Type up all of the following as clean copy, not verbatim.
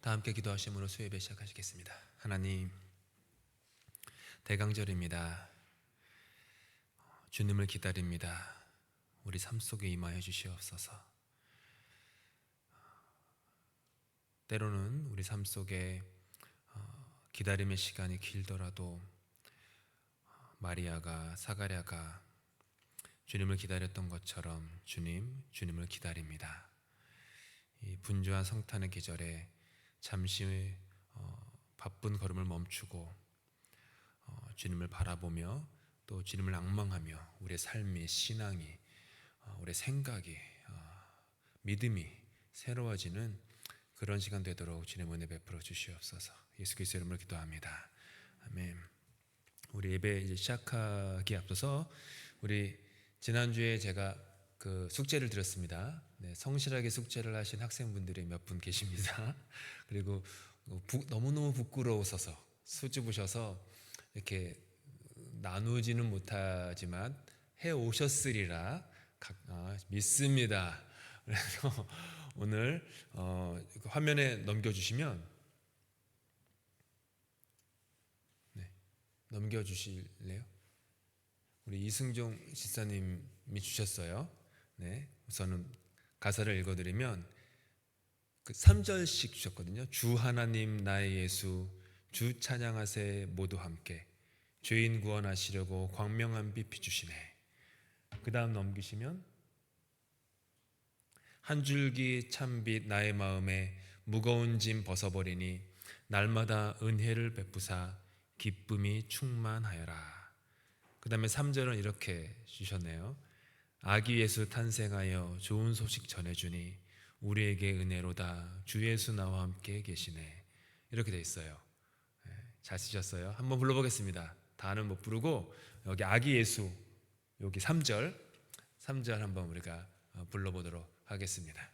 다 함께 기도하심으로 수요예배 시작하시겠습니다. 하나님, 대강절입니다. 주님을 기다립니다. 우리 삶 속에 임하여 주시옵소서. 때로는 우리 삶 속에 기다림의 시간이 길더라도 마리아가, 사가랴가 주님을 기다렸던 것처럼 주님을 기다립니다. 이 분주한 성탄의 계절에 잠시 바쁜 걸음을 멈추고 주님을 바라보며 또 주님을 앙망하며 우리의 삶이, 신앙이, 우리의 생각이, 믿음이 새로워지는 그런 시간 되도록 주님 은혜 베풀어 주시옵소서. 예수 그리스도 이름으로 기도합니다. 아멘. 우리 예배 이제 시작하기에 앞서서 우리 지난주에 제가 그 숙제를 드렸습니다. 네, 성실하게 숙제를 하신 학생분들이 몇 분 계십니다. 그리고 너무너무 부끄러우셔서 수줍으셔서 이렇게 나누지는 못하지만 해 오셨으리라 믿습니다. 그래서 오늘 화면에 넘겨주시면, 네, 넘겨주실래요? 우리 이승종 집사님이 주셨어요. 네, 우선은 가사를 읽어드리면 그 3절씩 주셨거든요. 주 하나님 나의 예수, 주 찬양하세 모두 함께, 죄인 구원하시려고 광명한 빛 비추시네. 그 다음 넘기시면 한 줄기 참빛 나의 마음에 무거운 짐 벗어버리니 날마다 은혜를 베푸사 기쁨이 충만하여라. 그 다음에 3절은 이렇게 주셨네요. 아기 예수 탄생하여 좋은 소식 전해주니 우리에게 은혜로다. 주 예수 나와 함께 계시네. 이렇게 돼 있어요. 잘 쓰셨어요. 한번 불러보겠습니다. 다는 못 부르고 여기 아기 예수, 여기 3절 한번 우리가 불러보도록 하겠습니다.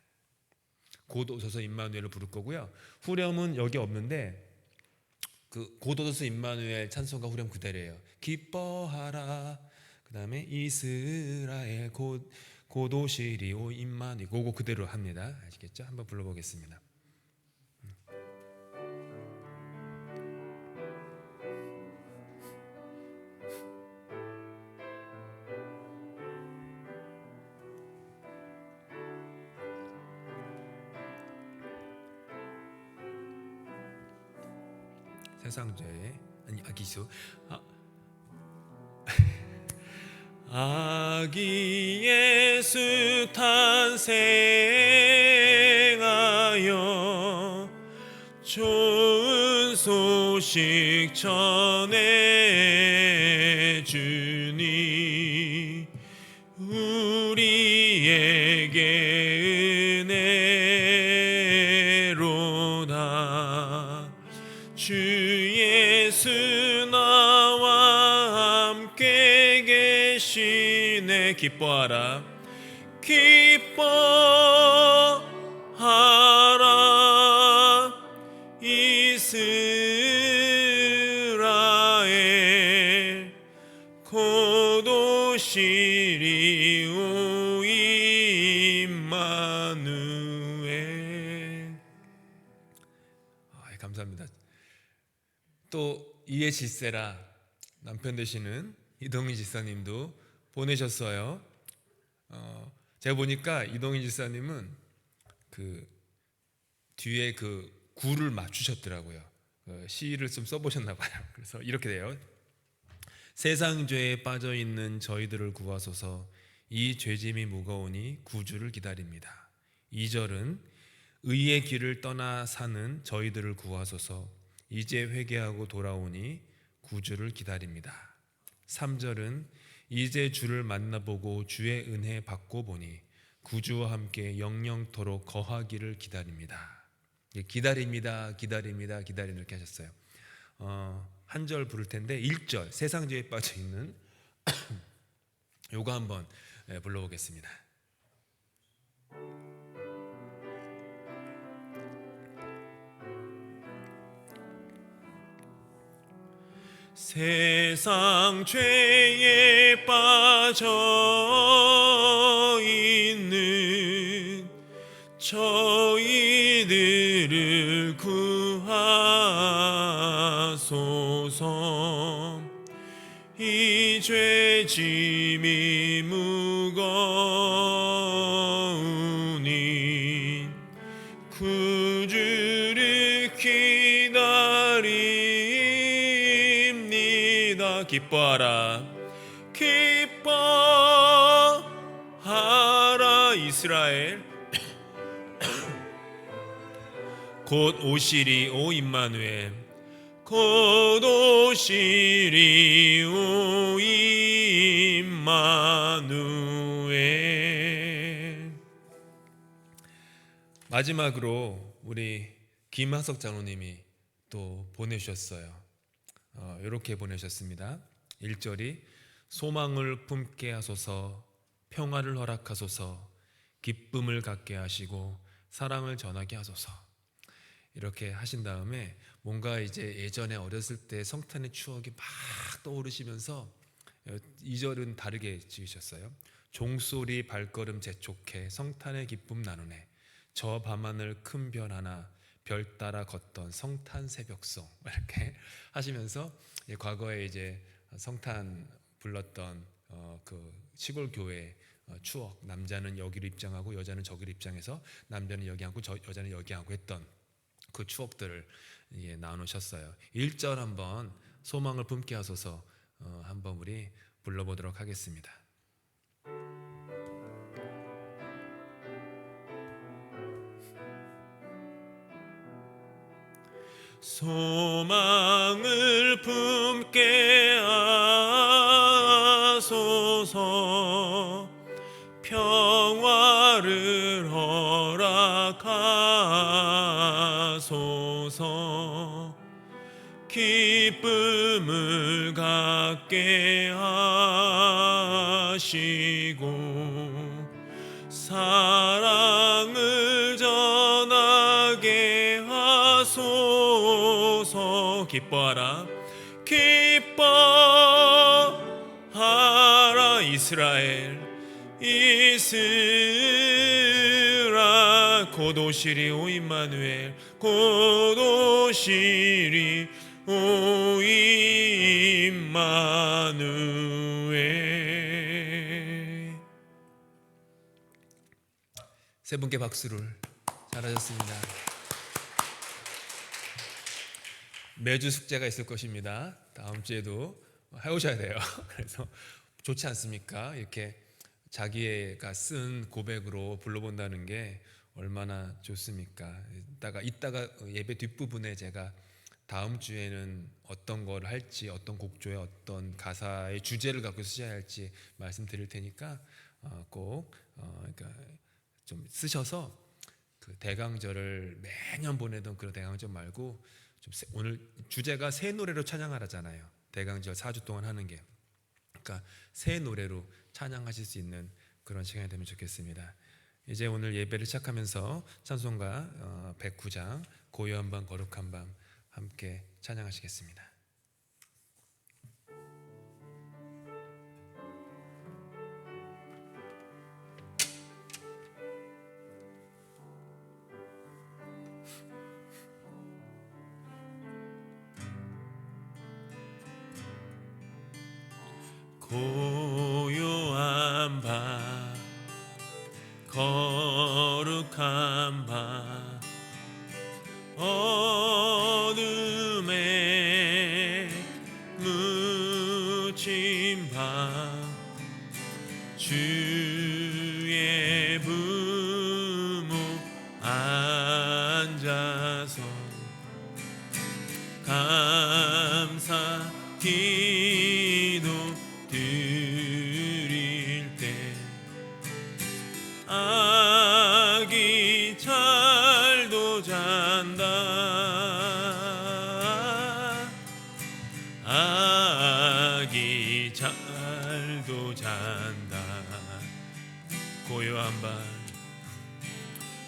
곧 오소서 임마누엘을 부를 거고요. 후렴은 여기 없는데 그 곧 오소서 임마누엘 찬송가 후렴 그대로예요. 기뻐하라. 그 다음에 이스라엘 곧 오시리 오 임마누엘, 그거 그대로 합니다. 아시겠죠? 한번 불러보겠습니다. 세상죄 아기수 아기 예수 탄생하여 좋은 소식 전해주니 우리에게 은혜로다. 주 예수 나와 함께 계시네. 기뻐하라. 기뻐하라. 이스라엘 곧 오시리 오 임마누엘. 감사합니다. 또 이해 질세라 남편 되시는 이동희 집사님도 보내셨어요. 제가 보니까 이동희 집사님은 그 뒤에 그 구를 맞추셨더라고요. 시를 좀 써보셨나 봐요. 그래서 이렇게 돼요. 세상 죄에 빠져 있는 저희들을 구하소서. 이 죄짐이 무거우니 구주를 기다립니다. 2절은 의의 길을 떠나 사는 저희들을 구하소서. 이제 회개하고 돌아오니 구주를 기다립니다. 3절은 이제 주를 만나보고 주의 은혜 받고 보니 구주와 함께 영영토록 거하기를 기다립니다. 기다립니다. 이렇게 하셨어요. 한 절 부를 텐데 1절 세상죄에 빠져 있는 요거 한번 불러보겠습니다. 세상 죄에 빠져 있는 저희들을 구하소서. 이 죄짐이 무거우니 구주를 기다립니다. 기뻐하라, 기뻐하라 이스라엘. 곧 오시리 오 임마누엘, 곧 오시리 오 임마누엘. 마지막으로 우리 김하석 장로님이 또 보내주셨어요. 이렇게 보내셨습니다. 1절이 소망을 품게 하소서, 평화를 허락하소서, 기쁨을 갖게 하시고 사랑을 전하게 하소서. 이렇게 하신 다음에 뭔가 이제 예전에 어렸을 때 성탄의 추억이 막 떠오르시면서 2절은 다르게 지으셨어요. 종소리 발걸음 재촉해 성탄의 기쁨 나누네. 저 밤하늘 큰 별 하나 별 따라 걷던 성탄 새벽송. 이렇게 하시면서 과거에 이제 성탄 불렀던 그 시골 교회 추억, 남자는 여기로 입장하고 여자는 저기로 입장해서 남자는 여기 앉고 여자는 여기 앉고 했던 그 추억들을 나누셨어요. 1절 한번 소망을 품게 하소서 한번 우리 불러보도록 하겠습니다. 소망을 품게 하소서, 평화를 허락하소서, 기쁨을 갖게 하시고 사랑을 전하게 하소서. 기뻐하라, 기뻐하라 이스라엘, 이스라엘. 곧 오시리 오 임마누엘, 곧 오시리 오 임마누엘. 세 분께 박수를. 잘하셨습니다. 매주 숙제가 있을 것입니다. 다음 주에도 해오셔야 돼요. 그래서 좋지 않습니까? 이렇게 자기가 쓴 고백으로 불러본다는 게 얼마나 좋습니까? 이따가 예배 뒷부분에 제가 다음 주에는 어떤 걸 할지, 어떤 곡조의 어떤 가사의 주제를 갖고 쓰셔야 할지 말씀드릴 테니까 꼭 그러니까 좀 쓰셔서 그 대강절을 매년 보내던 그런 대강절 말고 좀 오늘 주제가 새 노래로 찬양하라잖아요. 대강절 4주 동안 하는 게. 그러니까 새 노래로 찬양하실 수 있는 그런 시간이 되면 좋겠습니다. 이제 오늘 예배를 시작하면서 찬송가 109장 고요한 밤 거룩한 밤 함께 찬양하시겠습니다. 고요한 밤 거룩한 밤 어둠에 묻힌 밤 주의 부모 앉아서 감사 기도 드릴 때 아기 잘도 잔다 아기 잘도 잔다 고요한 밤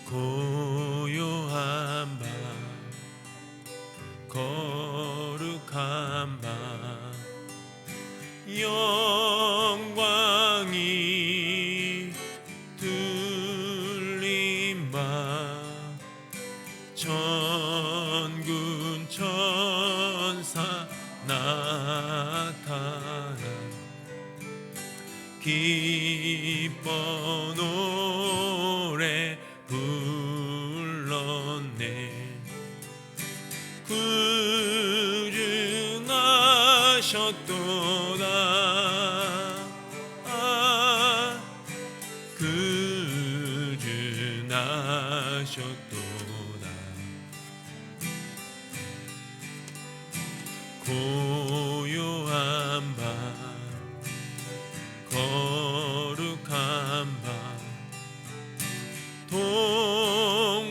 고요한 밤 거룩한 밤 영광이 둘린 밤 구주나셨도다. 고요한 밤, 거룩한 밤, 동방의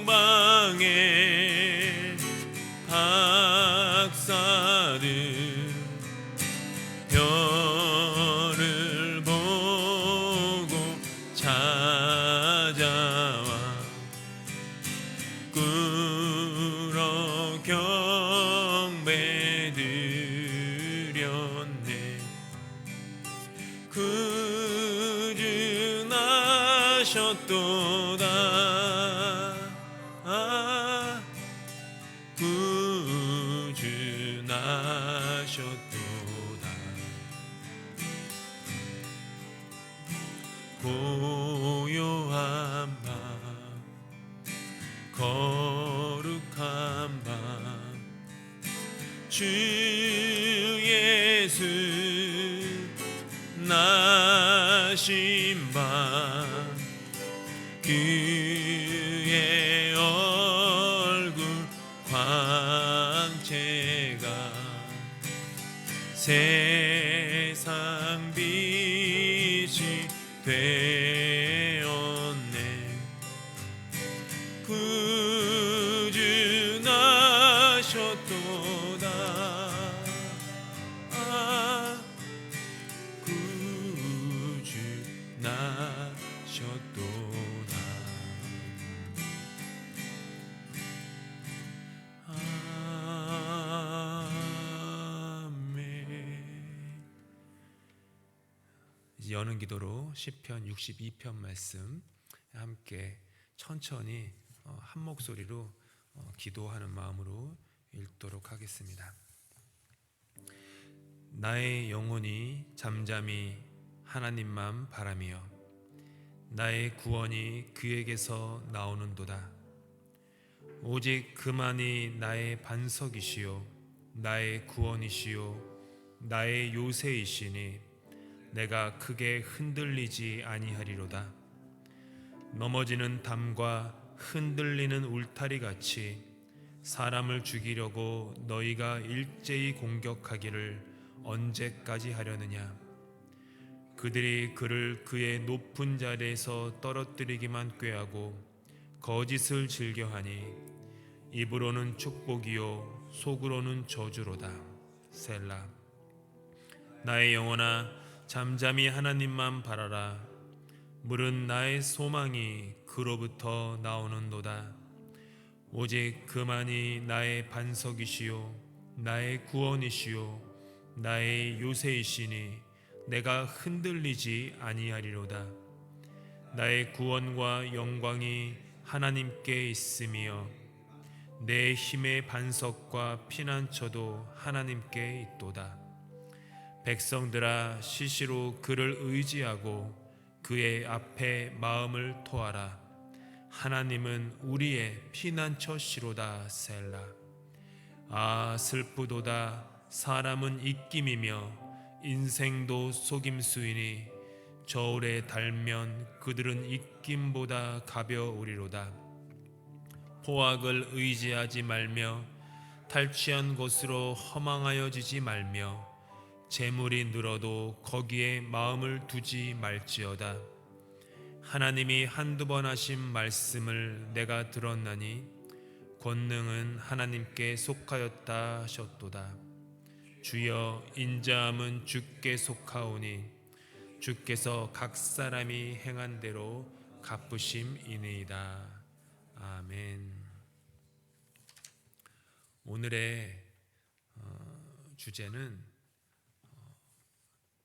박사들 별을 보고 찾아와 꿇어 경배드렸네. 구주나셨도다. 구주나셨도다. 고요한 밤, 거룩한 밤, 주 예수 나신 밤, 그의 얼굴 광채가 세상 빛이 되었네. 구주나셨도다. 구주나셨도다. 아멘. 이제 여는 기도로 시편 62편 말씀 함께 천천히 한 목소리로 기도하는 마음으로 읽도록 하겠습니다. 나의 영혼이 잠잠히 하나님만 바라며 나의 구원이 그에게서 나오는도다. 오직 그만이 나의 반석이시요 나의 구원이시요 나의 요새이시니 내가 크게 흔들리지 아니하리로다. 넘어지는 담과 흔들리는 울타리 같이 사람을 죽이려고 너희가 일제히 공격하기를 언제까지 하려느냐. 그들이 그를 그의 높은 자리에서 떨어뜨리기만 꾀하고 거짓을 즐겨하니 입으로는 축복이요 속으로는 저주로다. 셀라. 나의 영혼아 잠잠히 하나님만 바라라. 물은 나의 소망이 그로부터 나오는도다. 오직 그만이 나의 반석이시요 나의 구원이시요 나의 요새이시니 내가 흔들리지 아니하리로다. 나의 구원과 영광이 하나님께 있으며 내 힘의 반석과 피난처도 하나님께 있도다. 백성들아 시시로 그를 의지하고 그의 앞에 마음을 토하라. 하나님은 우리의 피난처시로다. 셀라. 아 슬프도다. 사람은 입김이며 인생도 속임수이니 저울에 달면 그들은 입김보다 가벼우리로다. 포악을 의지하지 말며 탈취한 것으로 허망하여지지 말며 재물이 늘어도 거기에 마음을 두지 말지어다. 하나님이 한두 번 하신 말씀을 내가 들었나니 권능은 하나님께 속하였다 하셨도다. 주여 인자함은 주께 속하오니 주께서 각 사람이 행한 대로 갚으심이니이다. 아멘. 오늘의 주제는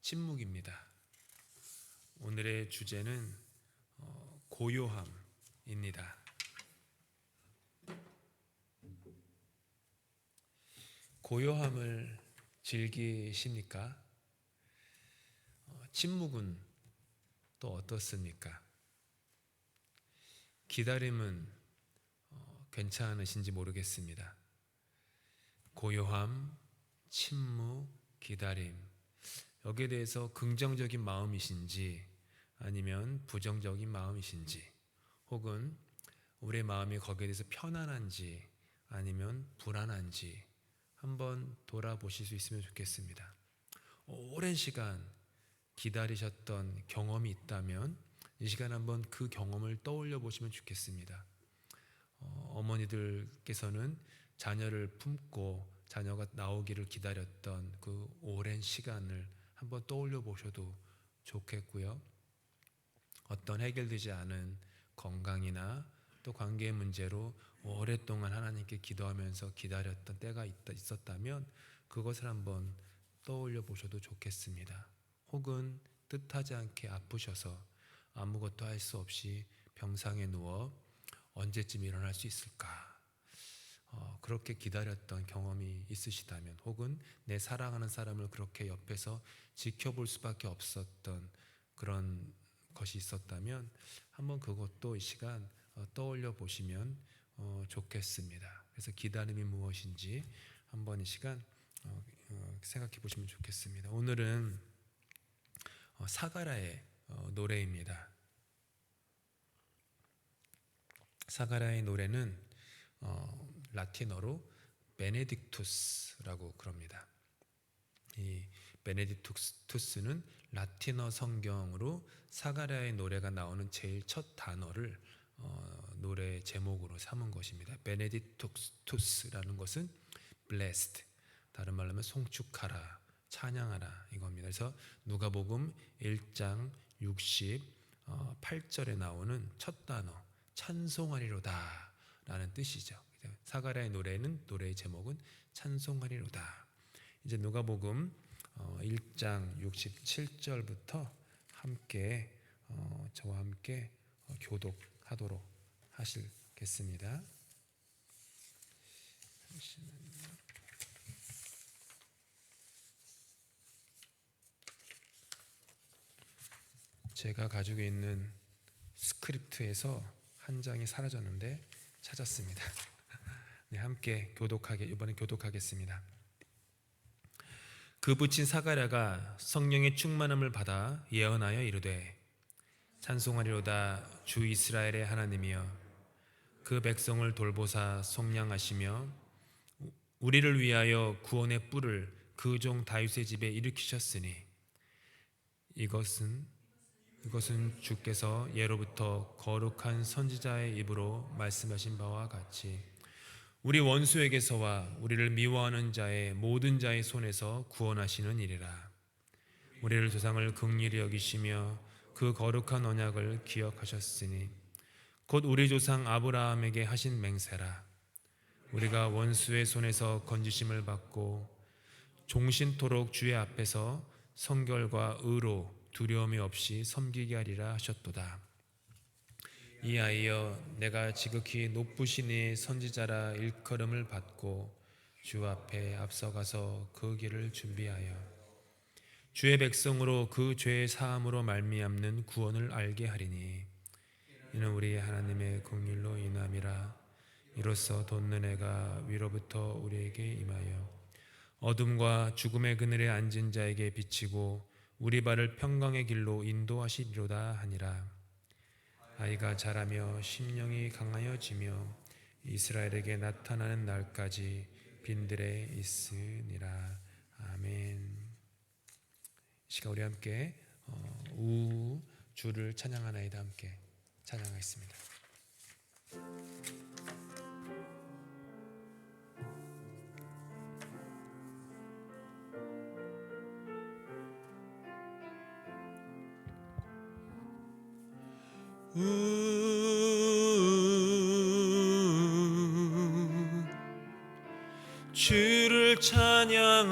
침묵입니다. 오늘의 주제는 고요함입니다. 고요함을 즐기십니까? 침묵은 또 어떻습니까? 기다림은 괜찮으신지 모르겠습니다. 고요함, 침묵, 기다림. 여기에 대해서 긍정적인 마음이신지 아니면 부정적인 마음이신지, 혹은 우리의 마음이 거기에 대해서 편안한지 아니면 불안한지 한번 돌아보실 수 있으면 좋겠습니다. 오랜 시간 기다리셨던 경험이 있다면 이 시간 한번 그 경험을 떠올려 보시면 좋겠습니다. 어머니들께서는 자녀를 품고 자녀가 나오기를 기다렸던 그 오랜 시간을 한번 떠올려 보셔도 좋겠고요. 어떤 해결되지 않은 건강이나 또 관계의 문제로 오랫동안 하나님께 기도하면서 기다렸던 때가 있었다면 그것을 한번 떠올려 보셔도 좋겠습니다. 혹은 뜻하지 않게 아프셔서 아무것도 할 수 없이 병상에 누워 언제쯤 일어날 수 있을까? 그렇게 기다렸던 경험이 있으시다면, 혹은 내 사랑하는 사람을 그렇게 옆에서 지켜볼 수밖에 없었던 그런 것이 있었다면 한번 그것도 이 시간 떠올려 보시면 좋겠습니다. 그래서 기다림이 무엇인지 한번 이 시간 생각해 보시면 좋겠습니다. 오늘은 사가라의 노래입니다. 사가라의 노래는 라틴어로 베네딕투스라고 그럽니다. 이 베네딕투스는 라틴어 성경으로 사가랴의 노래가 나오는 제일 첫 단어를 노래 제목으로 삼은 것입니다. 베네딕투스라는 것은 blessed, 다른 말로 하면 송축하라, 찬양하라 이겁니다. 그래서 누가복음 1장 68절에 나오는 첫 단어 찬송하리로다 라는 뜻이죠. 사가랴의 노래의 제목은 찬송하리로다. 이제 누가복음 1장 67절부터 함께 저와 함께 교독하도록 하시겠습니다. 제가 가지고 있는 스크립트에서 한 장이 사라졌는데 찾았습니다. 네, 함께 이번에 교독하겠습니다. 그 붙인 사가랴가 성령의 충만함을 받아 예언하여 이르되 찬송하리로다 주 이스라엘의 하나님이여 그 백성을 돌보사 속량하시며 우리를 위하여 구원의 뿔을 그 종 다윗의 집에 일으키셨으니 이것은 주께서 예로부터 거룩한 선지자의 입으로 말씀하신 바와 같이 우리 원수에게서와 우리를 미워하는 자의 모든 자의 손에서 구원하시는 일이라. 우리를 조상을 긍휼히 여기시며 그 거룩한 언약을 기억하셨으니 곧 우리 조상 아브라함에게 하신 맹세라. 우리가 원수의 손에서 건지심을 받고 종신토록 주의 앞에서 성결과 의로 두려움이 없이 섬기게 하리라 하셨도다. 이하여 내가 지극히 높으신 이 선지자라 일컬음을 받고 주 앞에 앞서가서 그 길을 준비하여 주의 백성으로 그 죄의 사함으로 말미암는 구원을 알게 하리니 이는 우리 하나님의 긍휼로 인함이라. 이로써 돋는 해가 위로부터 우리에게 임하여 어둠과 죽음의 그늘에 앉은 자에게 비치고 우리 발을 평강의 길로 인도하시리로다 하니라. 아이가 자라며 심령이 강하여지며 이스라엘에게 나타나는 날까지 빈들에 있으니라. 아멘. 이 시간 우리 함께 주를 찬양하나이다 함께 찬양하겠습니다. 주를 찬양하나이다.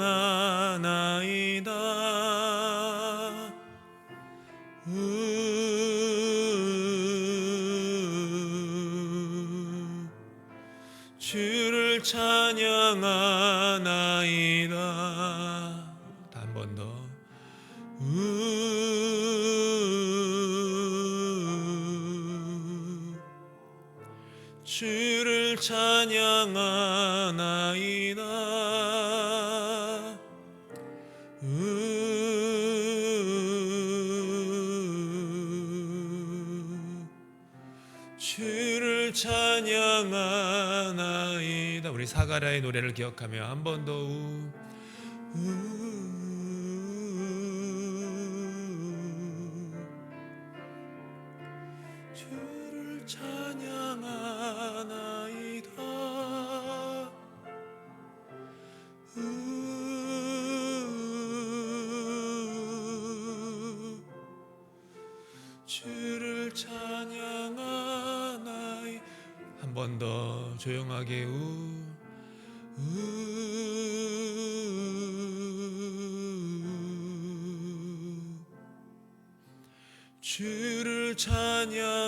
주를 찬양하나이다. 한 번 더. 주를 찬양하나이다. 찬양하나이다. 우리 사가랴의 노래를 기억하며 한 번 더 주를 찬양하나이다. 주를 찬양하나이. 한 번 더 조용하게 주를 찬양하나이다.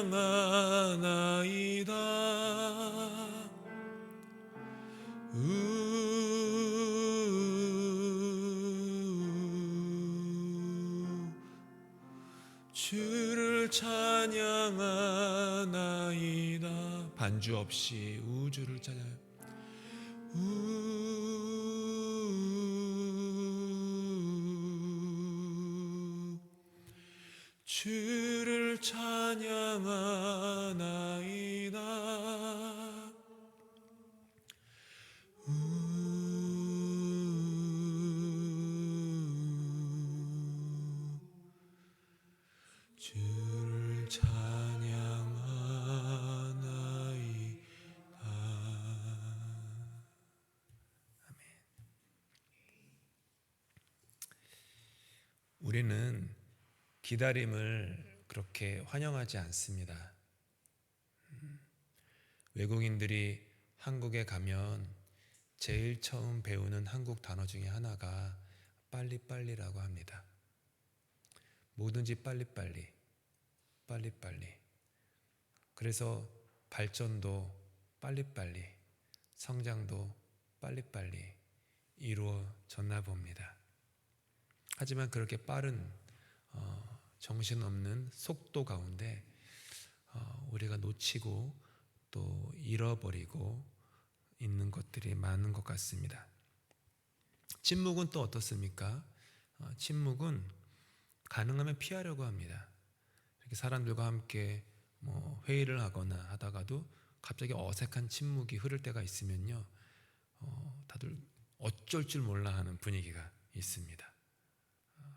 주를 찬양하나이다. 반주 없이 우주를 찬양. 주를 찬양하나이다. 주를 찬양하나이다. 아멘. 우리는 기다림을 그렇게 환영하지 않습니다. 외국인들이 한국에 가면 제일 처음 배우는 한국 단어 중에 하나가 빨리빨리라고 합니다. 뭐든지 빨리빨리, 빨리빨리. 그래서 발전도 빨리빨리, 성장도 빨리빨리 이루어졌나 봅니다. 하지만 그렇게 빠른 정신없는 속도 가운데 우리가 놓치고 또 잃어버리고 있는 것들이 많은 것 같습니다. 침묵은 또 어떻습니까? 침묵은 가능하면 피하려고 합니다. 이렇게 사람들과 함께 회의를 하거나 하다가도 갑자기 어색한 침묵이 흐를 때가 있으면요, 다들 어쩔 줄 몰라 하는 분위기가 있습니다.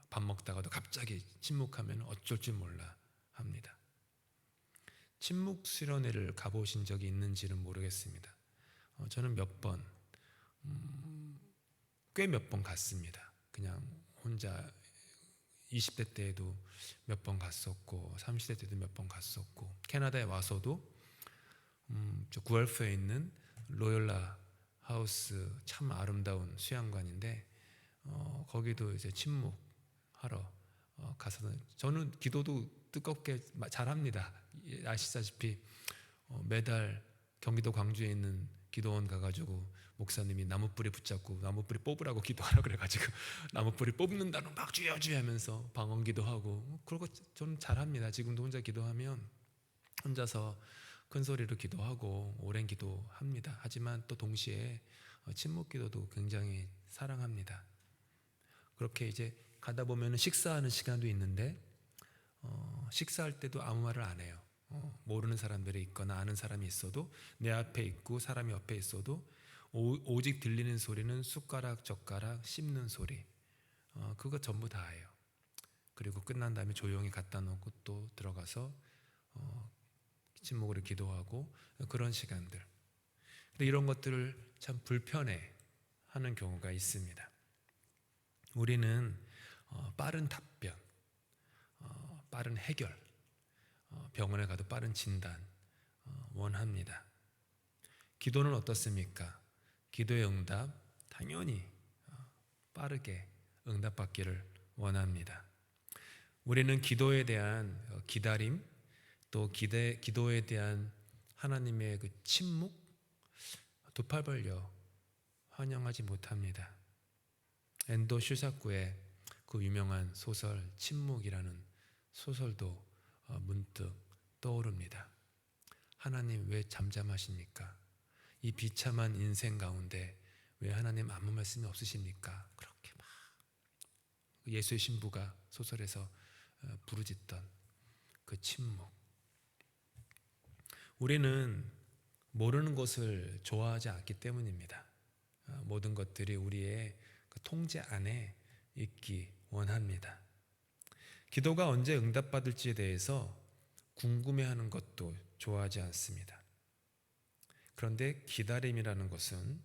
밥 먹다가도 갑자기 침묵하면 어쩔 줄 몰라 합니다. 침묵 수련회를 가보신 적이 있는지는 모르겠습니다. 저는 꽤 몇 번 갔습니다. 그냥 혼자 20대 때에도 몇 번 갔었고 30대 때도 몇 번 갔었고, 캐나다에 와서도 저 구엘프에 있는 로열라 하우스, 참 아름다운 수양관인데 거기도 이제 침묵하러 가서는 저는 기도도 뜨겁게 잘합니다. 아시다시피 매달 경기도 광주에 있는 기도원 가가지고 목사님이 나무뿌리 붙잡고 나무뿌리 뽑으라고 기도하라 그래가지고 나무뿌리 뽑는다는 막 주여주여 하면서 방언 기도하고, 그러고 저는 잘합니다. 지금도 혼자 기도하면 혼자서 큰 소리로 기도하고 오랜 기도합니다. 하지만 또 동시에 침묵 기도도 굉장히 사랑합니다. 그렇게 이제 가다 보면 식사하는 시간도 있는데 식사할 때도 아무 말을 안 해요. 모르는 사람들이 있거나 아는 사람이 있어도, 내 앞에 있고 사람이 옆에 있어도 오직 들리는 소리는 숟가락 젓가락 씹는 소리, 그거 전부 다예요. 그리고 끝난 다음에 조용히 갖다 놓고 또 들어가서 침묵으로 기도하고, 그런 시간들. 근데 이런 것들을 참 불편해 하는 경우가 있습니다. 우리는 빠른 답변, 빠른 해결, 병원에 가도 빠른 진단 원합니다. 기도는 어떻습니까? 기도의 응답 당연히 빠르게 응답받기를 원합니다. 우리는 기도에 대한 기다림, 또 기도에 대한 하나님의 그 침묵, 두 팔 벌려 환영하지 못합니다. 엔도 슈사쿠의 그 유명한 소설 침묵이라는 소설도 문득 떠오릅니다. 하나님 왜 잠잠하십니까? 이 비참한 인생 가운데 왜 하나님 아무 말씀이 없으십니까? 그렇게 막 예수의 신부가 소설에서 부르짖던 그 침묵. 우리는 모르는 것을 좋아하지 않기 때문입니다. 모든 것들이 우리의 그 통제 안에 있기 원합니다. 기도가 언제 응답받을지에 대해서 궁금해하는 것도 좋아하지 않습니다. 그런데 기다림이라는 것은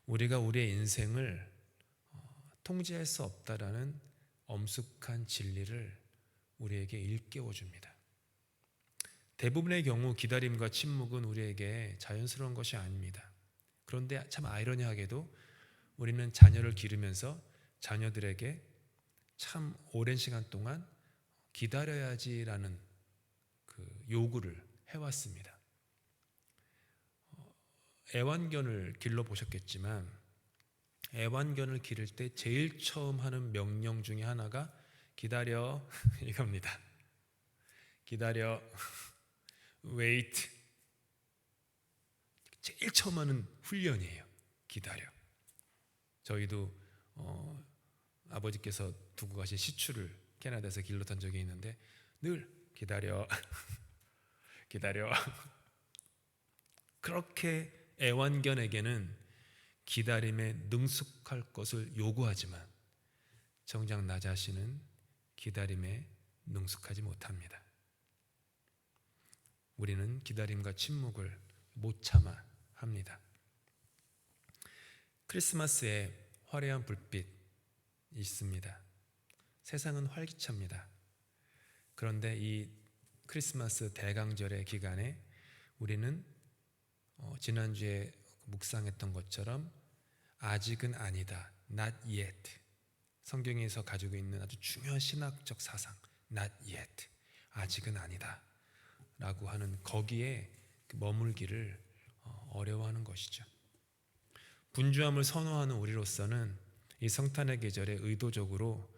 우리가 우리의 인생을 통제할 수 없다라는 엄숙한 진리를 우리에게 일깨워 줍니다. 대부분의 경우 기다림과 침묵은 우리에게 자연스러운 것이 아닙니다. 그런데 참 아이러니하게도 우리는 자녀를 기르면서 자녀들에게 참 오랜 시간 동안 기다려야지라는 그 요구를 해왔습니다. 애완견을 길러보셨겠지만 애완견을 기를 때 제일 처음 하는 명령 중에 하나가 기다려 이겁니다. 기다려, wait. 제일 처음 하는 훈련이에요. 기다려. 저희도 아버지께서 두고 가신 시추를 캐나다에서 길렀던 적이 있는데 늘 기다려, 기다려. 그렇게 애완견에게는 기다림에 능숙할 것을 요구하지만 정작 나 자신은 기다림에 능숙하지 못합니다. 우리는 기다림과 침묵을 못 참아 합니다. 크리스마스에 화려한 불빛이 있습니다. 세상은 활기찹니다. 그런데 이 크리스마스 대강절의 기간에 우리는 지난주에 묵상했던 것처럼 아직은 아니다, not yet. 성경에서 가지고 있는 아주 중요한 신학적 사상, not yet, 아직은 아니다 라고 하는 거기에 머물기를 어려워하는 것이죠. 분주함을 선호하는 우리로서는 이 성탄의 계절에 의도적으로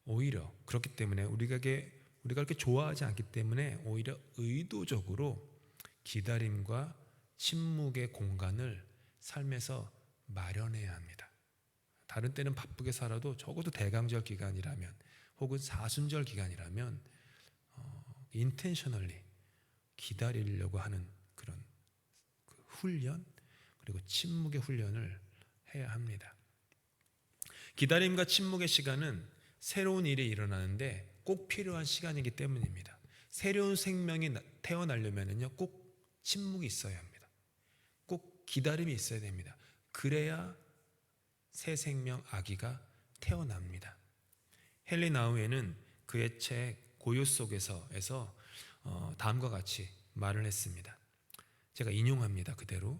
오히려 그렇기 때문에 우리가 그렇게 좋아하지 않기 때문에 오히려 의도적으로 기다림과 침묵의 공간을 삶에서 마련해야 합니다. 다른 때는 바쁘게 살아도 적어도 대강절 기간이라면 혹은 사순절 기간이라면 intentionally 기다리려고 하는 그런 훈련 그리고 침묵의 훈련을 해야 합니다. 기다림과 침묵의 시간은 새로운 일이 일어나는데 꼭 필요한 시간이기 때문입니다. 새로운 생명이 태어나려면요 꼭 침묵이 있어야 합니다. 꼭 기다림이 있어야 됩니다. 그래야 새 생명 아기가 태어납니다. 헨리 나우에는 그의 책 고요 속에서 다음과 같이 말을 했습니다. 제가 인용합니다. 그대로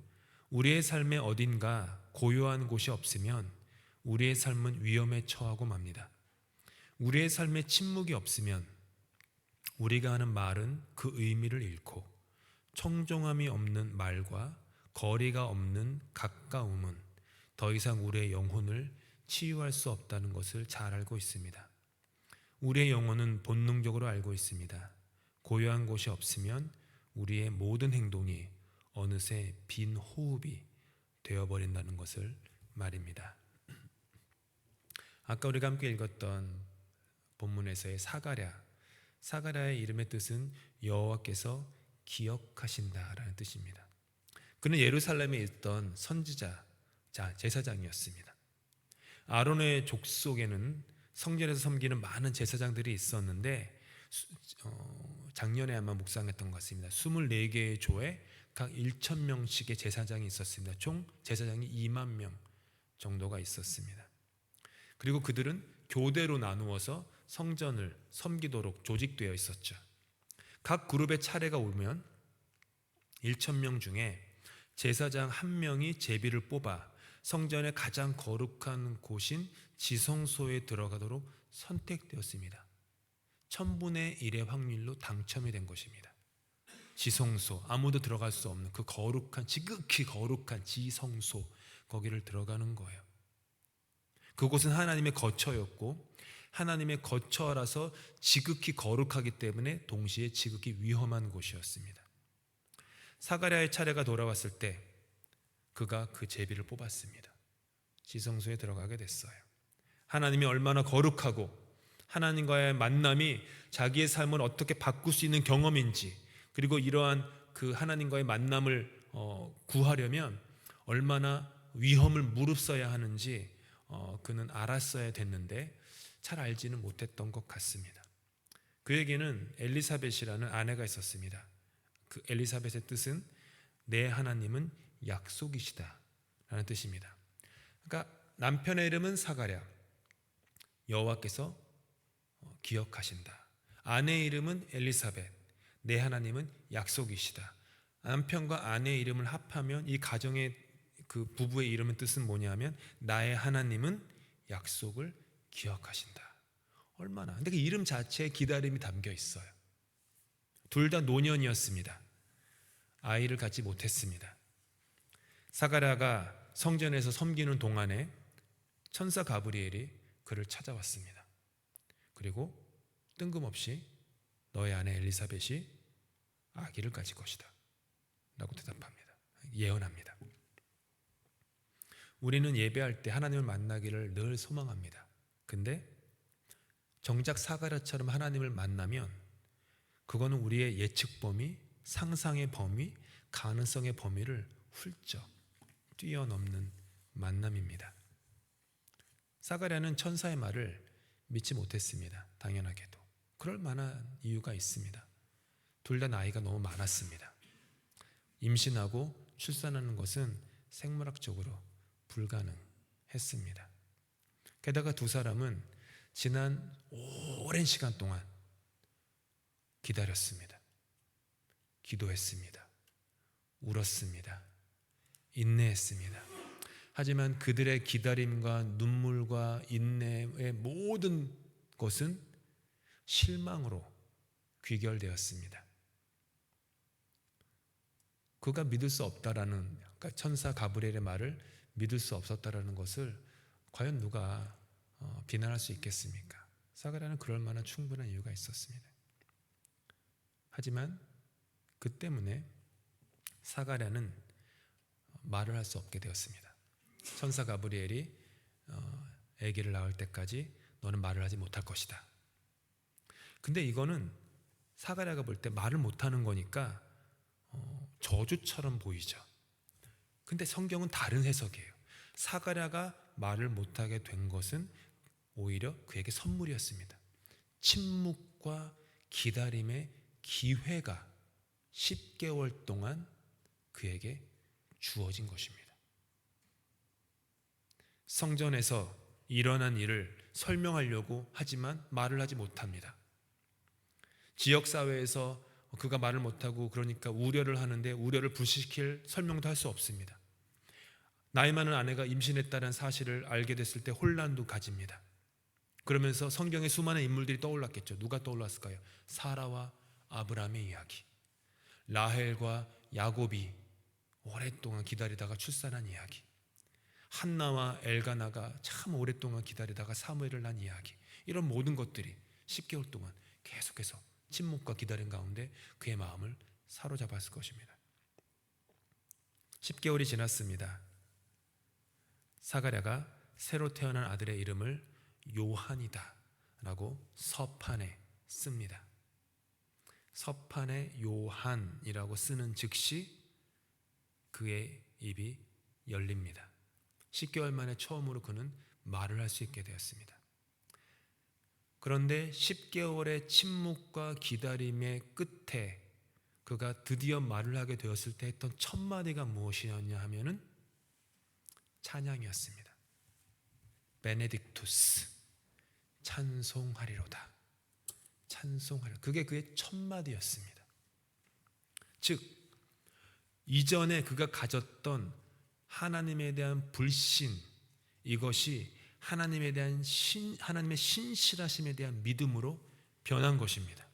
우리의 삶의 어딘가 고요한 곳이 없으면 우리의 삶은 위험에 처하고 맙니다. 우리의 삶에 침묵이 없으면 우리가 하는 말은 그 의미를 잃고 청종함이 없는 말과 거리가 없는 가까움은 더 이상 우리의 영혼을 치유할 수 없다는 것을 잘 알고 있습니다. 우리의 영혼은 본능적으로 알고 있습니다. 고요한 곳이 없으면 우리의 모든 행동이 어느새 빈 호흡이 되어버린다는 것을 말입니다. 아까 우리가 함께 읽었던 본문에서의 사가랴의 이름의 뜻은 여호와께서 기억하신다라는 뜻입니다. 그는 예루살렘에 있던 선지자, 제사장이었습니다. 아론의 족속에는 성전에서 섬기는 많은 제사장들이 있었는데 작년에 아마 묵상했던 것 같습니다. 24개의 조에 각 1,000명씩의 제사장이 있었습니다. 총 제사장이 2만 명 정도가 있었습니다. 그리고 그들은 교대로 나누어서 성전을 섬기도록 조직되어 있었죠. 각 그룹의 차례가 오면 1,000명 중에 제사장 한 명이 제비를 뽑아 성전의 가장 거룩한 곳인 지성소에 들어가도록 선택되었습니다. 1000분의 1의 확률로 당첨이 된 것입니다. 지성소, 아무도 들어갈 수 없는 그 거룩한, 지극히 거룩한 지성소, 거기를 들어가는 거예요. 그곳은 하나님의 거처였고 하나님의 거처라서 지극히 거룩하기 때문에 동시에 지극히 위험한 곳이었습니다. 사가랴의 차례가 돌아왔을 때 그가 그 제비를 뽑았습니다. 지성소에 들어가게 됐어요. 하나님이 얼마나 거룩하고 하나님과의 만남이 자기의 삶을 어떻게 바꿀 수 있는 경험인지, 그리고 이러한 그 하나님과의 만남을 구하려면 얼마나 위험을 무릅써야 하는지 그는 알았어야 됐는데 잘 알지는 못했던 것 같습니다. 그에게는 엘리사벳이라는 아내가 있었습니다. 그 엘리사벳의 뜻은 내 하나님은 약속이시다 라는 뜻입니다. 그러니까 남편의 이름은 사가랴, 여호와께서 기억하신다. 아내의 이름은 엘리사벳, 내 하나님은 약속이시다. 남편과 아내의 이름을 합하면 이 가정의 그 부부의 이름의 뜻은 뭐냐면 나의 하나님은 약속을 기억하신다. 얼마나, 근데 그 이름 자체에 기다림이 담겨 있어요. 둘 다 노년이었습니다. 아이를 갖지 못했습니다. 사가랴가 성전에서 섬기는 동안에 천사 가브리엘이 그를 찾아왔습니다. 그리고 뜬금없이 너의 아내 엘리사벳이 아기를 가질 것이다 라고 대답합니다. 예언합니다. 우리는 예배할 때 하나님을 만나기를 늘 소망합니다. 근데 정작 사가랴처럼 하나님을 만나면 그거는 우리의 예측 범위, 상상의 범위, 가능성의 범위를 훌쩍 뛰어넘는 만남입니다. 사가랴는 천사의 말을 믿지 못했습니다. 당연하게도. 그럴 만한 이유가 있습니다. 둘 다 나이가 너무 많았습니다. 임신하고 출산하는 것은 생물학적으로 불가능했습니다. 게다가 두 사람은 지난 오랜 시간 동안 기다렸습니다. 기도했습니다. 울었습니다. 인내했습니다. 하지만 그들의 기다림과 눈물과 인내의 모든 것은 실망으로 귀결되었습니다. 그가 믿을 수 없다라는, 그러니까 천사 가브리엘의 말을 믿을 수 없었다라는 것을 과연 누가 비난할 수 있겠습니까? 사가랴는 그럴 만한 충분한 이유가 있었습니다. 하지만 그 때문에 사가랴는 말을 할 수 없게 되었습니다. 천사 가브리엘이 아기를 낳을 때까지 너는 말을 하지 못할 것이다. 근데 이거는 사가랴가 볼 때 말을 못하는 거니까 저주처럼 보이죠. 근데 성경은 다른 해석이에요. 사가랴가 말을 못하게 된 것은 오히려 그에게 선물이었습니다. 침묵과 기다림의 기회가 10개월 동안 그에게 주어진 것입니다. 성전에서 일어난 일을 설명하려고 하지만 말을 하지 못합니다. 지역사회에서 그가 말을 못하고 그러니까 우려를 하는데 우려를 불식시킬 설명도 할 수 없습니다. 나이 많은 아내가 임신했다는 사실을 알게 됐을 때 혼란도 가집니다. 그러면서 성경의 수많은 인물들이 떠올랐겠죠. 누가 떠올랐을까요? 사라와 아브라함의 이야기, 라헬과 야곱이 오랫동안 기다리다가 출산한 이야기, 한나와 엘가나가 참 오랫동안 기다리다가 사무엘을 낳은 이야기, 이런 모든 것들이 10개월 동안 계속해서 침묵과 기다림 가운데 그의 마음을 사로잡았을 것입니다. 10개월이 지났습니다. 사가랴가 새로 태어난 아들의 이름을 요한이다 라고 서판에 씁니다. 서판에 요한이라고 쓰는 즉시 그의 입이 열립니다. 10개월 만에 처음으로 그는 말을 할 수 있게 되었습니다. 그런데 10개월의 침묵과 기다림의 끝에 그가 드디어 말을 하게 되었을 때 했던 첫 마디가 무엇이었냐 하면은 찬양이었습니다. 베네딕투스, 찬송하리로다. 찬송하리로다. 그게 그의 첫 마디였습니다. 즉 이전에 그가 가졌던 하나님에 대한 불신, 이것이 하나님에 대한 하나님의 신실하심에 대한 믿음으로 변한 것입니다.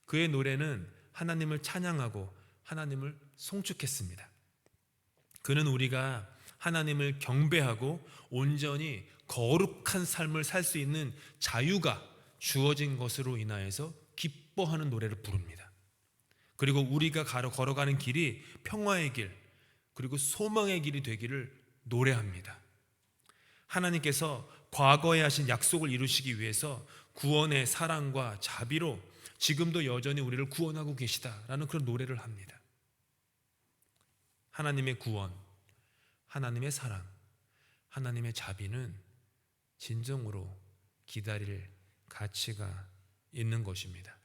그의 노래는 하나님을 찬양하고 하나님을 송축했습니다. 그는 우리가 하나님을 경배하고 온전히 거룩한 삶을 살 수 있는 자유가 주어진 것으로 인하여서 기뻐하는 노래를 부릅니다. 그리고 우리가 걸어가는 길이 평화의 길, 그리고 소망의 길이 되기를 노래합니다. 하나님께서 과거에 하신 약속을 이루시기 위해서 구원의 사랑과 자비로 지금도 여전히 우리를 구원하고 계시다라는 그런 노래를 합니다. 하나님의 구원, 하나님의 사랑, 하나님의 자비는 진정으로 기다릴 가치가 있는 것입니다.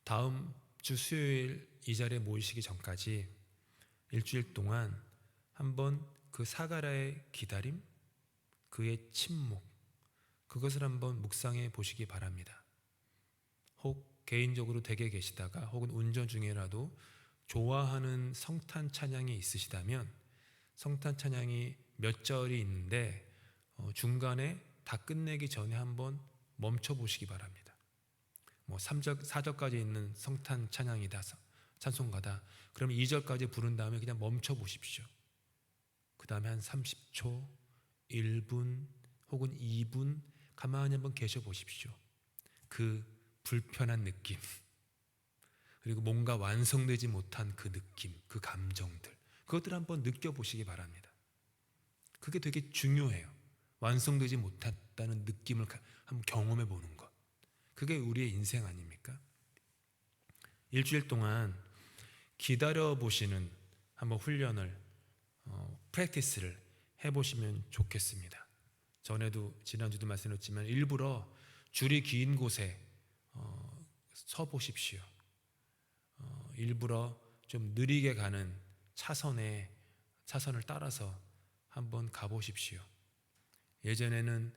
다음 주 수요일 이 자리에 모이시기 전까지 일주일 동안 한번 그 사가랴의 기다림, 그의 침묵, 그것을 한번 묵상해 보시기 바랍니다. 혹 개인적으로 댁에 계시다가 혹은 운전 중에라도 좋아하는 성탄 찬양이 있으시다면 성탄 찬양이 몇 절이 있는데 중간에 다 끝내기 전에 한번 멈춰 보시기 바랍니다. 3절, 4절까지 있는 성탄 찬양이다, 찬송가다. 그럼 2절까지 부른 다음에 그냥 멈춰 보십시오. 그 다음에 한 30초, 1분 혹은 2분 가만히 한번 계셔 보십시오. 그 불편한 느낌, 그리고 뭔가 완성되지 못한 그 느낌, 그 감정들, 그것들을 한번 느껴보시기 바랍니다. 그게 되게 중요해요. 완성되지 못했다는 느낌을 한번 경험해 보는 것, 그게 우리의 인생 아닙니까? 일주일 동안 기다려보시는 한번 훈련을, 프랙티스를 해보시면 좋겠습니다. 전에도 지난주도 말씀드렸지만 일부러 줄이 긴 곳에 서보십시오. 일부러 좀 느리게 가는 차선을 따라서 한번 가보십시오. 예전에는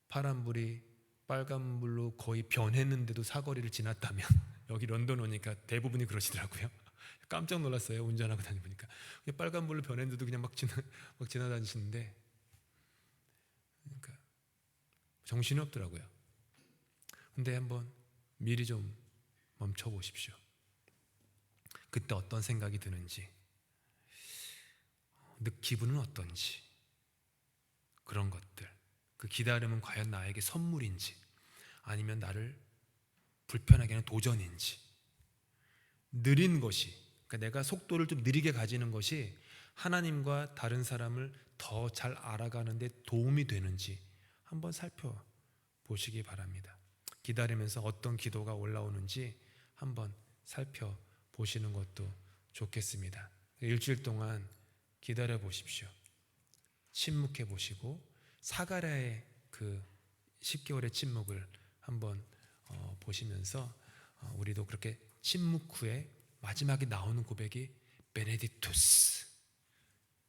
파란불이 빨간불로 거의 변했는데도 사거리를 지났다면 여기 런던 오니까 대부분이 그러시더라고요. 깜짝 놀랐어요. 운전하고 다니보니까 빨간불로 변했는데도 그냥 막 지나다니시는데, 그러니까 정신이 없더라고요. 근데 한번 미리 좀 멈춰 보십시오. 그때 어떤 생각이 드는지, 기분은 어떤지, 그런 것들, 그 기다림은 과연 나에게 선물인지 아니면 나를 불편하게 하는 도전인지, 느린 것이, 그러니까 내가 속도를 좀 느리게 가지는 것이 하나님과 다른 사람을 더 잘 알아가는 데 도움이 되는지 한번 살펴보시기 바랍니다. 기다리면서 어떤 기도가 올라오는지 한번 살펴보시는 것도 좋겠습니다. 일주일 동안 기다려 보십시오. 침묵해 보시고 사가랴의 그 10개월의 침묵을 한번 보시면서 우리도 그렇게 침묵 후에 마지막에 나오는 고백이 베네딕투스,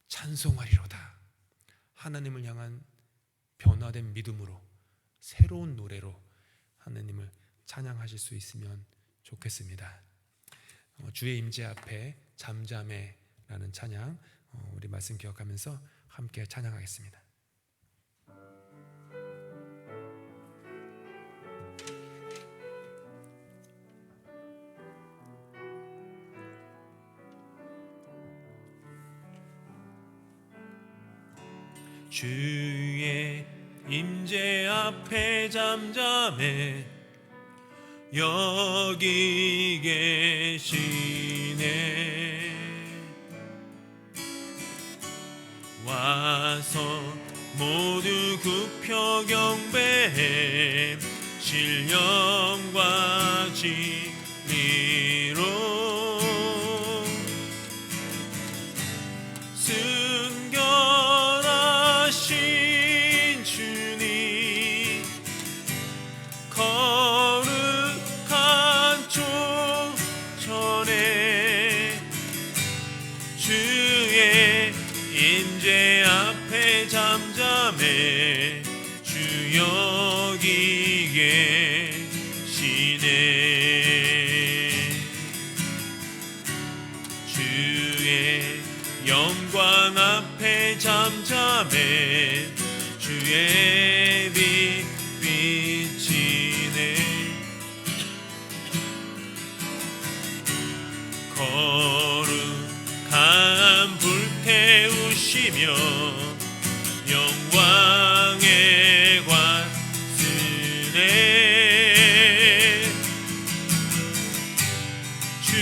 찬송하리로다, 하나님을 향한 변화된 믿음으로 새로운 노래로 하나님을 찬양하실 수 있으면 좋겠습니다. 주의 임재 앞에 잠잠해라는 찬양, 우리 말씀 기억하면서 함께 찬양하겠습니다. 주의 임재 앞에 잠잠해 여기 계시네. 와서 모두 굽혀 경배해 신령과 진리로 승결하신 주님, 거룩한 총전에 주의 임재 앞에 잠잠해 주 여기 계시네. 주의 영광 앞에 잠잠해 주의 빛 비치네. 거룩한 불 태우시며 영광의 관 쓰네. 주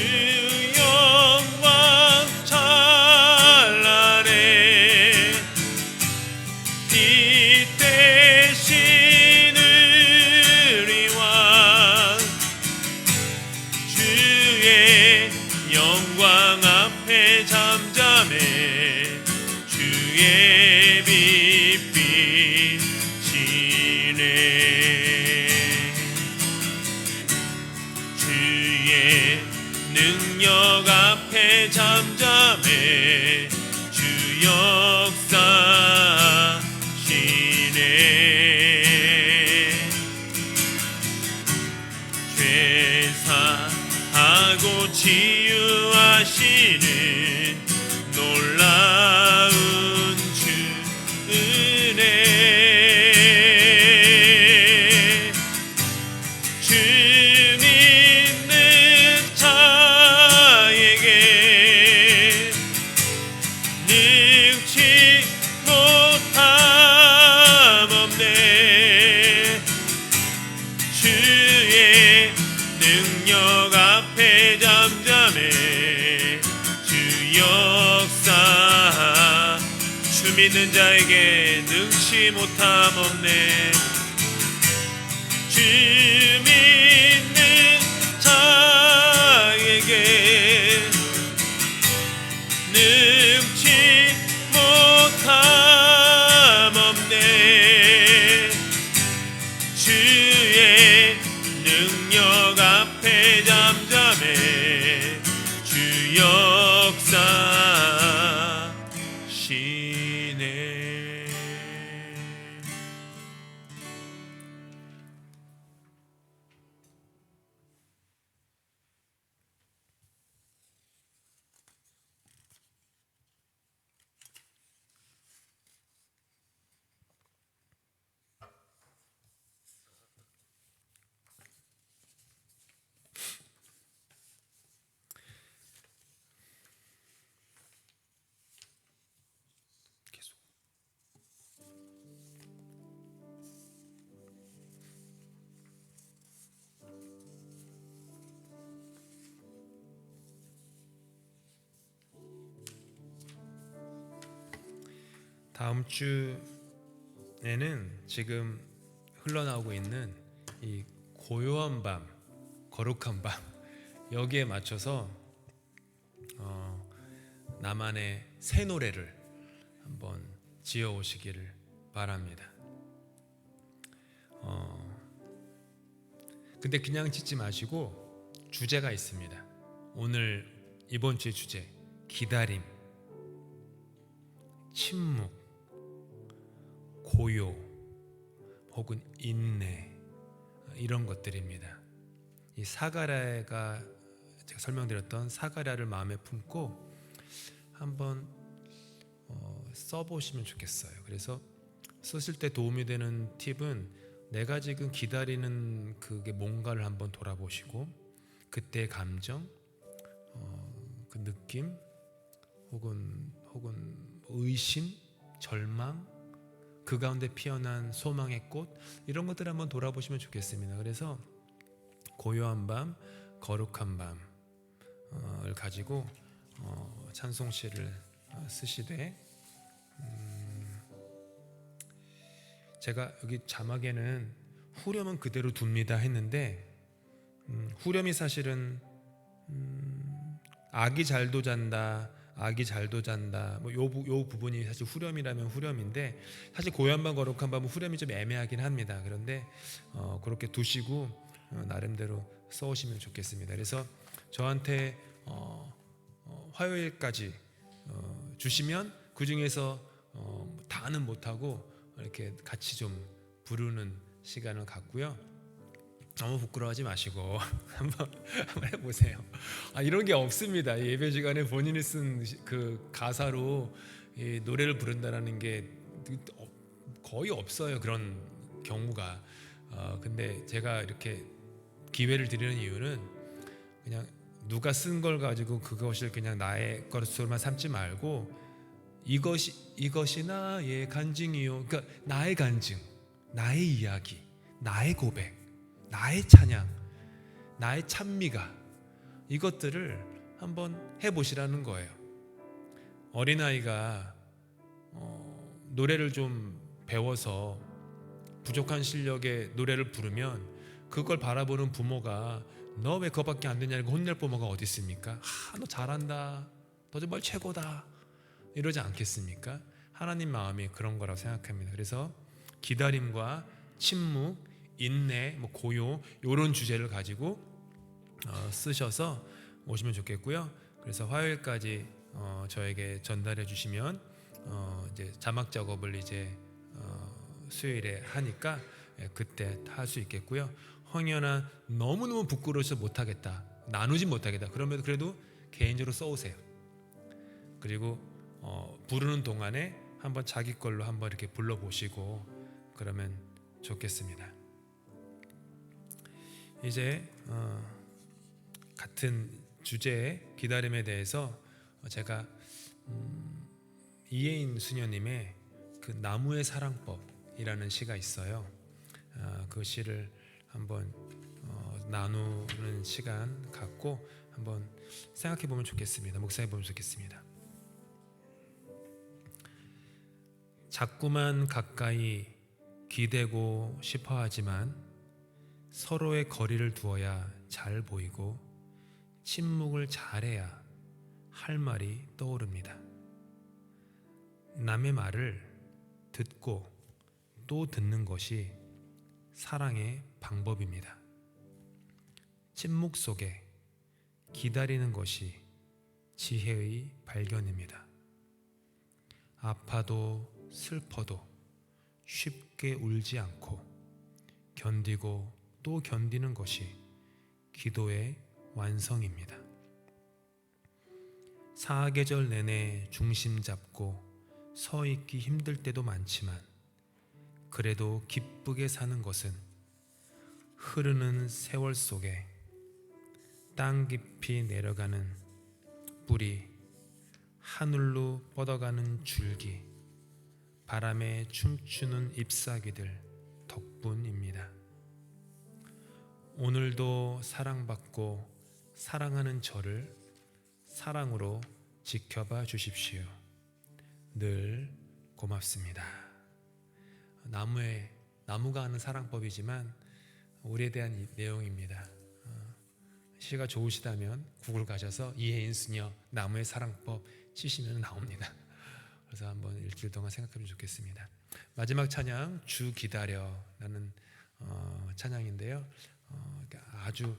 영광 찬란해 빛 대신 의리왕 주의 앞에 잠잠해 주의 빛 비치네. 주의 능력 앞에 잠잠해 주 역사시네. 죄사하고 치유하시는 놀라운 주 은혜. 주 믿는 자에게 능치 못함 없네. 주의 능력 앞에 잠잠해 주 역사. 주 믿는 자에게 능치 못함 없네. 주 믿는 자에게 능치 못함 없네. 주의 능력 앞에 잠잠해 주 역사시네. 다음 주에는 지금 흘러나오고 있는 이 고요한 밤, 거룩한 밤, 여기에 맞춰서 나만의 새 노래를 한번 지어 오시기를 바랍니다. 근데 그냥 짓지 마시고 주제가 있습니다. 오늘 이번 주의 주제, 기다림, 침묵, 고요 혹은 인내, 이런 것들입니다. 이 사가랴가, 제가 설명드렸던 사가랴를 마음에 품고 한번 써보시면 좋겠어요. 그래서 쓰실 때 도움이 되는 팁은 내가 지금 기다리는 그게 뭔가를 한번 돌아보시고 그때의 감정, 그 느낌 혹은 의심, 절망, 그 가운데 피어난 소망의 꽃, 이런 것들을 한번 돌아보시면 좋겠습니다. 그래서 고요한 밤, 거룩한 밤을 가지고 찬송시를 쓰시되, 제가 여기 자막에는 후렴은 그대로 둡니다 했는데, 후렴이 사실은 아기 잘도 잔다, 아기 잘도 잔다, 요 부분이 사실 후렴이라면 후렴인데, 사실 고요한 밤 거룩한 밤은 후렴이 좀 애매하긴 합니다. 그런데 그렇게 두시고 나름대로 써오시면 좋겠습니다. 그래서 저한테 화요일까지 주시면 그 중에서 다는 못하고 이렇게 같이 좀 부르는 시간을 갖고요. 너무 부끄러워하지 마시고 한번 해보세요. 이런 게 없습니다. 예배 시간에 본인이 쓴 그 가사로 이 노래를 부른다라는 게 거의 없어요. 그런 경우가. 근데 제가 이렇게 기회를 드리는 이유는 그냥 누가 쓴 걸 가지고 그것을 그냥 나의 것으로만 삼지 말고, 이것이 나의 간증이요. 그러니까 나의 간증, 나의 이야기, 나의 고백, 나의 찬양, 나의 찬미가, 이것들을 한번 해보시라는 거예요. 어린아이가 노래를 좀 배워서 부족한 실력의 노래를 부르면 그걸 바라보는 부모가 너 왜 그거밖에 안 되냐고 혼낼 부모가 어디 있습니까? 너 잘한다, 너 정말 최고다, 이러지 않겠습니까? 하나님 마음이 그런 거라고 생각합니다. 그래서 기다림과 침묵, 인내, 고요, 이런 주제를 가지고 쓰셔서 오시면 좋겠고요. 그래서 화요일까지 저에게 전달해 주시면 이제 자막 작업을 이제 수요일에 하니까 그때 할 수 있겠고요. 황연아, 너무너무 부끄러워서 못하겠다, 나누지 못하겠다, 그러면 그래도 개인적으로 써오세요. 그리고 부르는 동안에 한번 자기 걸로 한번 이렇게 불러보시고 그러면 좋겠습니다. 이제 같은 주제의 기다림에 대해서 제가 이혜인 수녀님의 그 나무의 사랑법이라는 시가 있어요. 그 시를 한번 나누는 시간 갖고 한번 생각해 보면 좋겠습니다. 묵상해 보면 좋겠습니다. 자꾸만 가까이 기대고 싶어 하지만 서로의 거리를 두어야 잘 보이고 침묵을 잘해야 할 말이 떠오릅니다. 남의 말을 듣고 또 듣는 것이 사랑의 방법입니다. 침묵 속에 기다리는 것이 지혜의 발견입니다. 아파도 슬퍼도 쉽게 울지 않고 견디고 또 견디는 것이 기도의 완성입니다. 사계절 내내 중심 잡고 서 있기 힘들 때도 많지만 그래도 기쁘게 사는 것은 흐르는 세월 속에 땅 깊이 내려가는 뿌리, 하늘로 뻗어가는 줄기, 바람에 춤추는 잎사귀들 덕분입니다. 오늘도 사랑받고 사랑하는 저를 사랑으로 지켜봐 주십시오. 늘 고맙습니다. 나무가 하는 사랑법이지만 우리에 대한 내용입니다. 시가 좋으시다면 구글 가셔서 이혜인 수녀 나무의 사랑법 치시면 나옵니다. 그래서 한번 일주일 동안 생각하면 좋겠습니다. 마지막 찬양 주 기다려라는 찬양인데요. 아주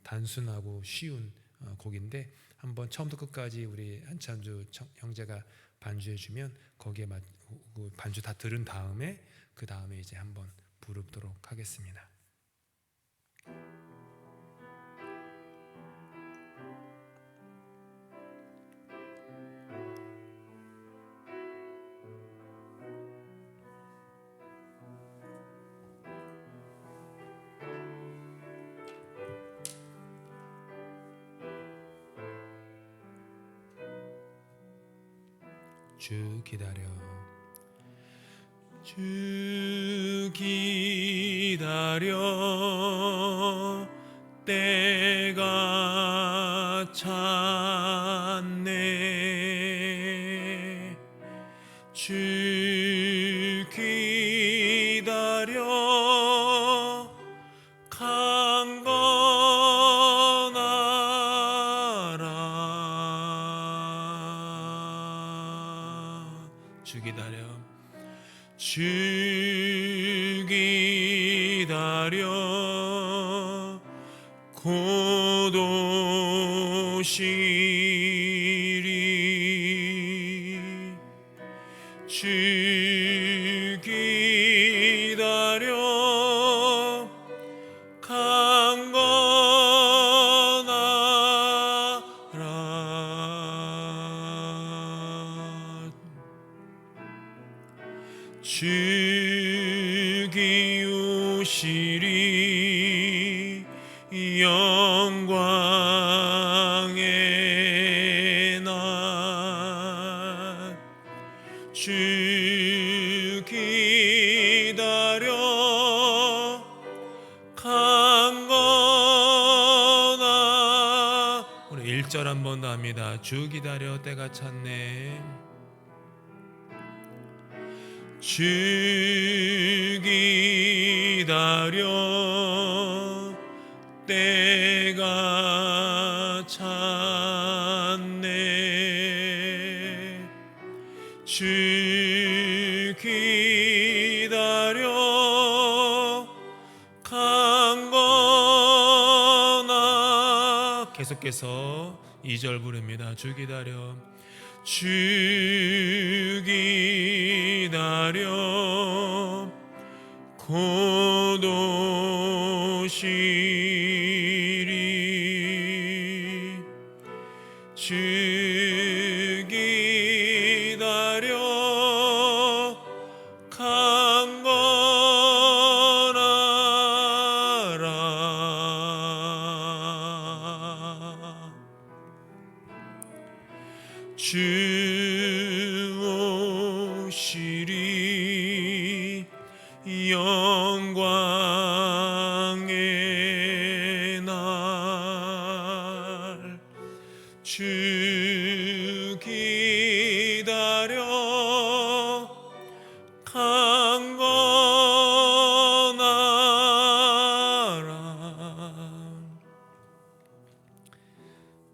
단순하고 쉬운 곡인데 한번 처음부터 끝까지 우리 한찬주 형제가 반주해주면 거기에 반주 다 들은 다음에 그 다음에 이제 한번 부르도록 하겠습니다. 주 기다려, 주 기다려, 때가 찼네. 주 기다려, 주 기다려, 주 기다려, 곧 오시리. 주 기다려, 주기 오시리. 영광의 날 주 기다려, 강건하. 오늘 1절 한 번 더 합니다. 주 기다려, 때가 찼네. 주 기다려, 때가 찼네. 주 기다려 강건하. 계속해서 2절 부릅니다. 주 기다려, 주 기다려 곧 오시리. 주 기다려 강건하라. 주 오시리. 영광의 날. 주 기다려 강건하라.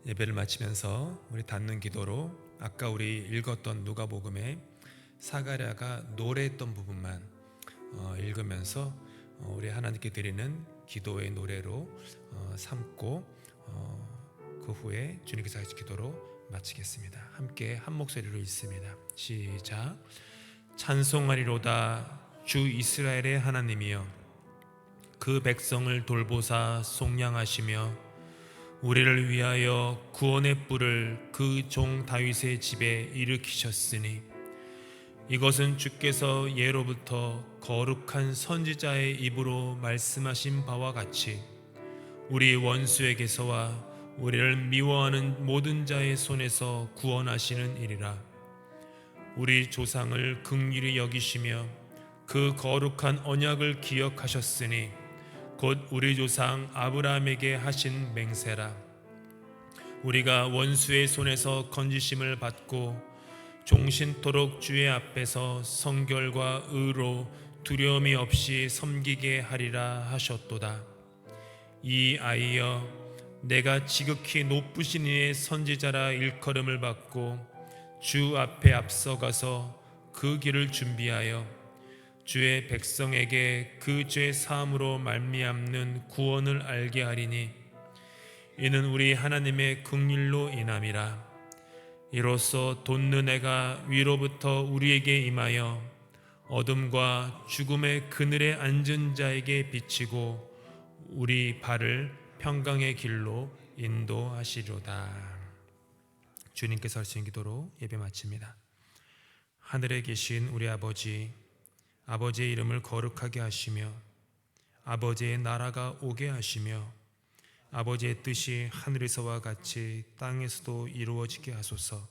예배를 마치면서 우리 닫는 기도로 아까 우리 읽었던 누가복음에 사가랴가 노래했던 부분만 읽으면서 우리 하나님께 드리는 기도의 노래로 삼고 그 후에 주님께서 하신 기도로 마치겠습니다. 함께 한 목소리로 읽습니다. 시작. 찬송하리로다 주 이스라엘의 하나님이여, 그 백성을 돌보사 속량하시며 우리를 위하여 구원의 뿔을 그 종 다윗의 집에 일으키셨으니 이것은 주께서 예로부터 거룩한 선지자의 입으로 말씀하신 바와 같이 우리 원수에게서와 우리를 미워하는 모든 자의 손에서 구원하시는 일이라. 우리 조상을 긍휼히 여기시며 그 거룩한 언약을 기억하셨으니 곧 우리 조상 아브라함에게 하신 맹세라. 우리가 원수의 손에서 건지심을 받고 종신토록 주의 앞에서 성결과 의로 두려움이 없이 섬기게 하리라 하셨도다. 이 아이여, 내가 지극히 높으신 이의 선지자라 일컬음을 받고 주 앞에 앞서가서 그 길을 준비하여 주의 백성에게 그 죄 사함으로 말미암는 구원을 알게 하리니 이는 우리 하나님의 긍휼로 인함이라. 이로써 돋는 해가 위로부터 우리에게 임하여 어둠과 죽음의 그늘에 앉은 자에게 비치고 우리 발을 평강의 길로 인도하시리로다. 주님께서 하신 기도로 예배 마칩니다. 하늘에 계신 우리 아버지, 아버지의 이름을 거룩하게 하시며 아버지의 나라가 오게 하시며 아버지의 뜻이 하늘에서와 같이 땅에서도 이루어지게 하소서.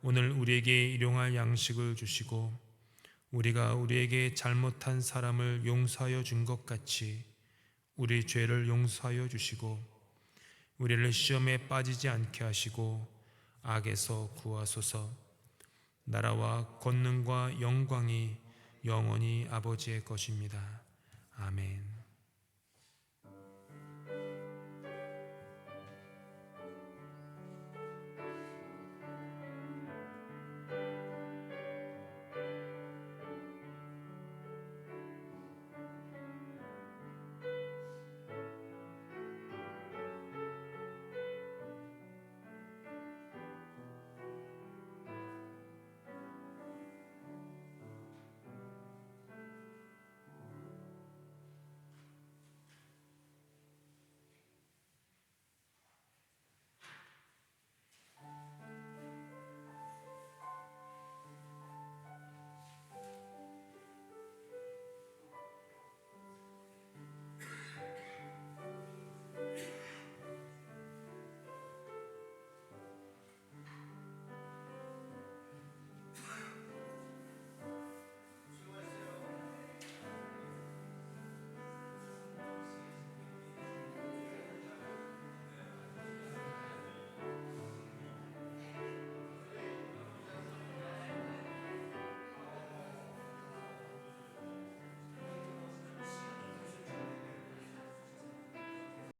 오늘 우리에게 일용할 양식을 주시고 우리가 우리에게 잘못한 사람을 용서하여 준 것 같이 우리 죄를 용서하여 주시고 우리를 시험에 빠지지 않게 하시고 악에서 구하소서. 나라와 권능과 영광이 영원히 아버지의 것입니다. 아멘.